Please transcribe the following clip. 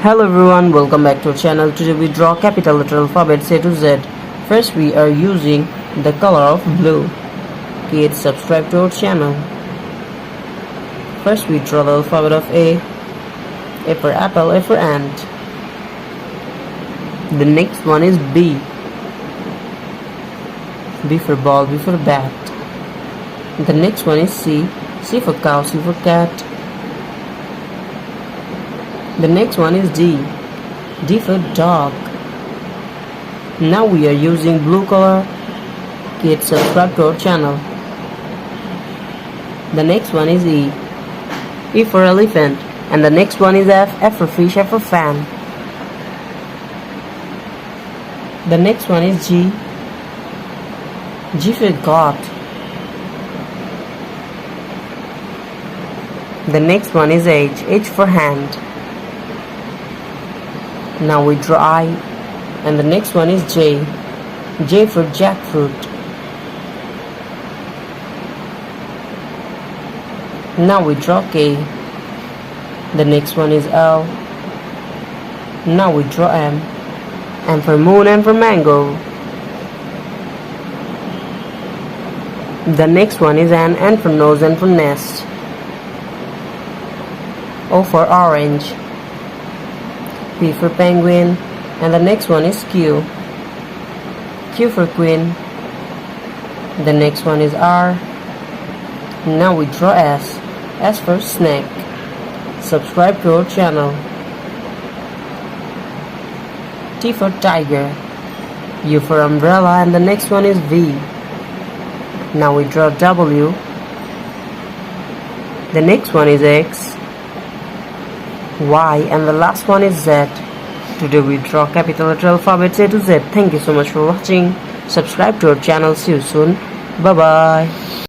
Hello everyone, welcome back to our channel. Today we draw capital letter alphabets A to Z. First we are using the color of blue. Kids, subscribe to our channel. First we draw the alphabet of A. A for apple, A for ant. The next one is B. B for ball, B for bat. The next one is C. C for cow, C for cat. The next one is D. D for dog. Now we are using blue color. Kids, subscribe to our channel. The next one is E. E for elephant. And the next one is F. F for fish, F for fan. The next one is G. G for goat. The next one is H. H for hand. Now we draw I, and the next one is J. J for jackfruit. Now we draw K. The next one is L. Now we draw M. M for moon, M for mango. The next one is N for nose, N for nest. O for orange. P for penguin, and the next one is Q. Q for queen. The next one is R. Now we draw S. S for snake. Subscribe to our channel. T for tiger. U for umbrella, and the next one is V. Now we draw W. The next one is X, Y, and the last one is Z. Today we draw capital letter alphabets A to Z. Thank you so much for watching. Subscribe to our channel. See you soon. Bye bye.